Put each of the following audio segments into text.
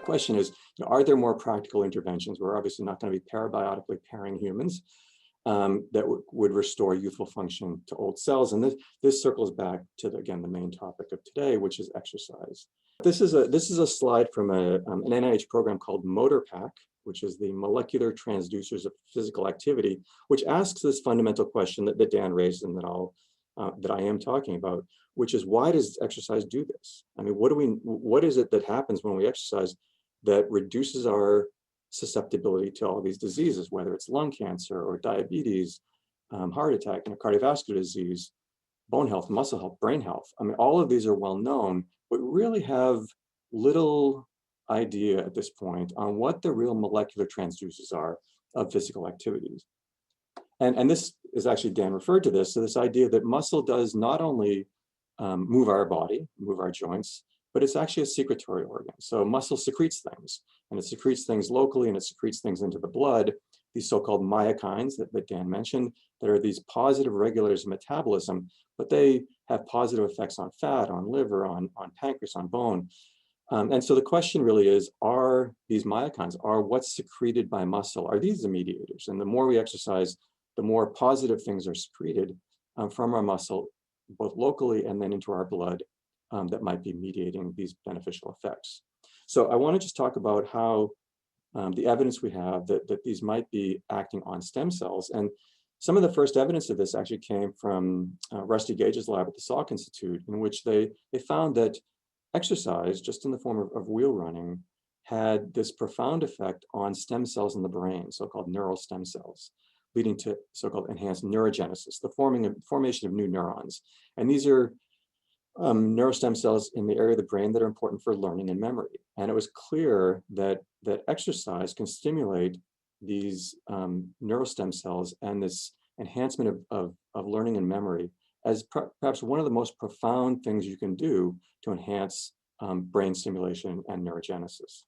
question is, are there more practical interventions? We're obviously not going to be parabiotically pairing humans that would restore youthful function to old cells. And this circles back to, again, the main topic of today, which is exercise. This is a slide from an NIH program called MotorPAC, which is the Molecular Transducers of Physical Activity, which asks this fundamental question that Dan raised and that I am talking about, which is, why does exercise do this? I mean, what is it that happens when we exercise that reduces our susceptibility to all these diseases, whether it's lung cancer or diabetes, heart attack, and cardiovascular disease, bone health, muscle health, brain health? I mean, all of these are well known, but really have little idea at this point on what the real molecular transducers are of physical activities. And this is actually, Dan referred to this, so this idea that muscle does not only move our body, move our joints, but it's actually a secretory organ. So muscle secretes things, and it secretes things locally, and it secretes things into the blood, these so-called myokines that Dan mentioned, that are these positive regulators of metabolism, but they have positive effects on fat, on liver, on pancreas, on bone. And so the question really is, are these myokines, are what's secreted by muscle, are these the mediators? And the more we exercise, the more positive things are secreted from our muscle, both locally and then into our blood, that might be mediating these beneficial effects. So I want to just talk about how the evidence we have that these might be acting on stem cells. And some of the first evidence of this actually came from Rusty Gage's lab at the Salk Institute, in which they found that exercise, just in the form of wheel running, had this profound effect on stem cells in the brain, so-called neural stem cells, leading to so-called enhanced neurogenesis, the formation of new neurons. And these are neurostem cells in the area of the brain that are important for learning and memory. And it was clear that exercise can stimulate these neurostem cells and this enhancement of learning and memory as perhaps one of the most profound things you can do to enhance brain stimulation and neurogenesis.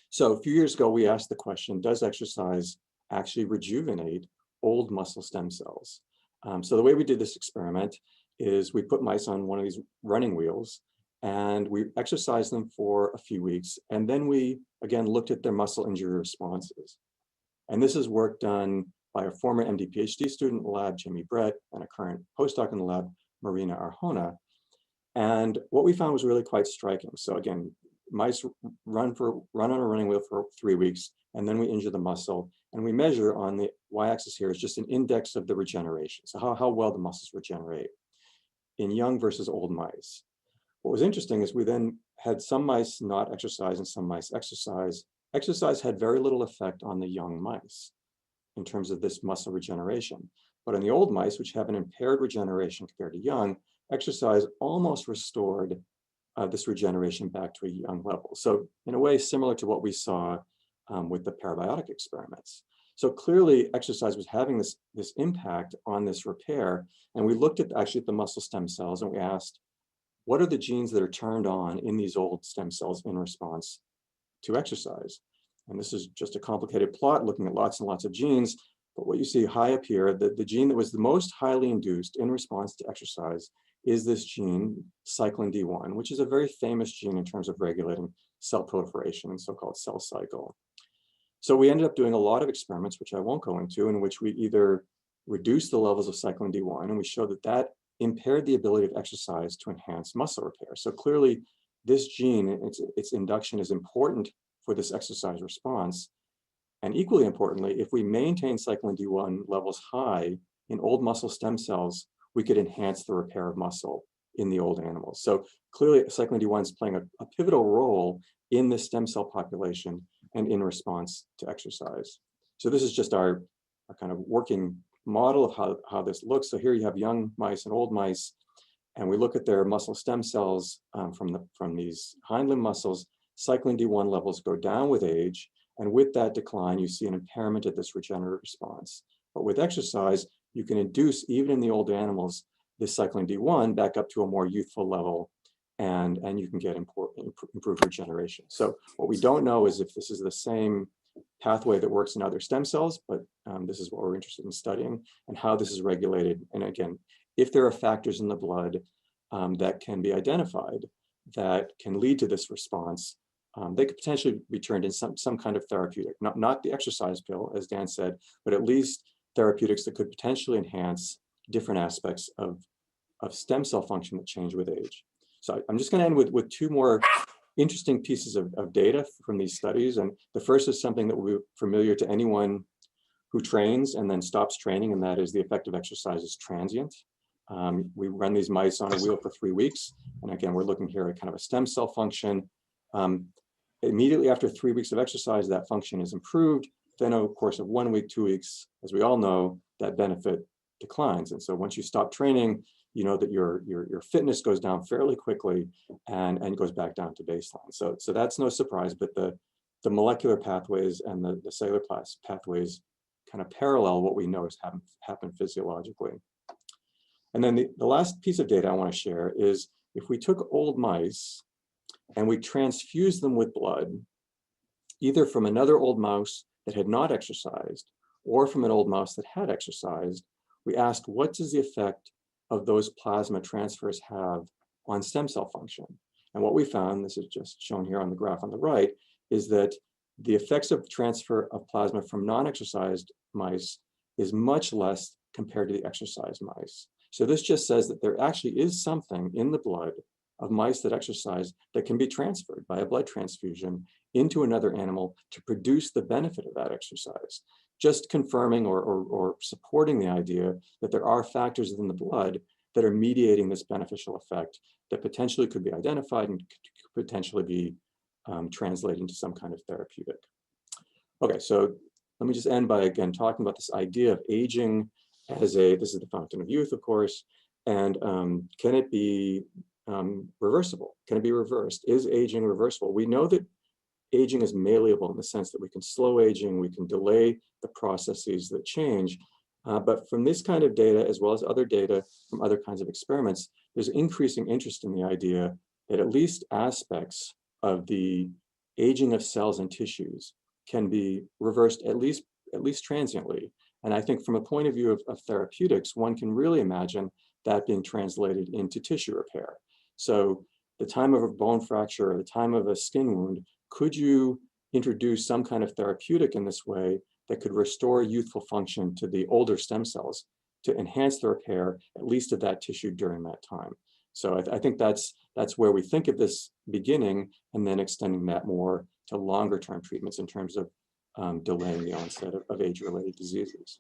So a few years ago, we asked the question, does exercise actually rejuvenate old muscle stem cells? So the way we did this experiment is we put mice on one of these running wheels, and we exercised them for a few weeks. And then we, again, looked at their muscle injury responses. And this is work done by a former MD PhD student in the lab, Jimmy Brett, and a current postdoc in the lab, Marina Arjona. And what we found was really quite striking. So again, mice run on a running wheel for 3 weeks, and then we injure the muscle. And we measure on the y-axis here is just an index of the regeneration. So how well the muscles regenerate in young versus old mice. What was interesting is we then had some mice not exercise and some mice exercise. Exercise had very little effect on the young mice in terms of this muscle regeneration. But in the old mice, which have an impaired regeneration compared to young, exercise almost restored this regeneration back to a young level. So in a way, similar to what we saw with the parabiotic experiments. So clearly exercise was having this impact on this repair. And we looked at the muscle stem cells, and we asked, what are the genes that are turned on in these old stem cells in response to exercise? And this is just a complicated plot looking at lots and lots of genes. But what you see high up here, the gene that was the most highly induced in response to exercise is this gene, Cyclin D1, which is a very famous gene in terms of regulating cell proliferation and so-called cell cycle. So we ended up doing a lot of experiments, which I won't go into, in which we either reduced the levels of Cyclin D1, and we showed that impaired the ability of exercise to enhance muscle repair. So clearly, this gene, its induction is important for this exercise response. And equally importantly, if we maintain Cyclin D1 levels high in old muscle stem cells, we could enhance the repair of muscle in the old animals. So clearly, Cyclin D1 is playing a pivotal role in the stem cell population and in response to exercise. So this is just our kind of working model of how this looks. So here you have young mice and old mice, and we look at their muscle stem cells from these hind limb muscles. Cyclin D1 levels go down with age, and with that decline, you see an impairment of this regenerative response. But with exercise, you can induce, even in the old animals, this Cyclin D1 back up to a more youthful level, and you can get improved regeneration. So what we don't know is if this is the same pathway that works in other stem cells, but this is what we're interested in studying, and how this is regulated. And again, if there are factors in the blood that can be identified that can lead to this response, they could potentially be turned into some kind of therapeutic, not the exercise pill, as Dan said, but at least therapeutics that could potentially enhance different aspects of stem cell function that change with age. So I'm just going to end with two more interesting pieces of data from these studies. And the first is something that will be familiar to anyone who trains and then stops training, and that is the effect of exercise is transient. We run these mice on a wheel for 3 weeks. And again, we're looking here at kind of a stem cell function. Immediately after 3 weeks of exercise, that function is improved. Then over the course of 1 week, 2 weeks, as we all know, that benefit declines. And so once you stop training, you know that your fitness goes down fairly quickly and goes back down to baseline. So that's no surprise, but the molecular pathways and the cellular pathways kind of parallel what we know has happened physiologically. And then the last piece of data I want to share is if we took old mice and we transfused them with blood, either from another old mouse that had not exercised or from an old mouse that had exercised, we asked, what does the effect of those plasma transfers have on stem cell function? And what we found, this is just shown here on the graph on the right, is that the effects of transfer of plasma from non-exercised mice is much less compared to the exercised mice. So this just says that there actually is something in the blood of mice that exercise that can be transferred by a blood transfusion into another animal to produce the benefit of that exercise. Just confirming or supporting the idea that there are factors within the blood that are mediating this beneficial effect that potentially could be identified and could potentially be translated into some kind of therapeutic. Okay, so let me just end by again talking about this idea of aging as this is the fountain of youth, of course, and can it be reversible? Can it be reversed? Is aging reversible? We know that aging is malleable in the sense that we can slow aging, we can delay the processes that change. But from this kind of data, as well as other data from other kinds of experiments, there's increasing interest in the idea that at least aspects of the aging of cells and tissues can be reversed at least transiently. And I think from a point of view of therapeutics, one can really imagine that being translated into tissue repair. So the time of a bone fracture or the time of a skin wound, could you introduce some kind of therapeutic in this way that could restore youthful function to the older stem cells to enhance the repair, at least of that tissue during that time? So I think that's where we think of this beginning and then extending that more to longer term treatments in terms of delaying the onset of age-related diseases.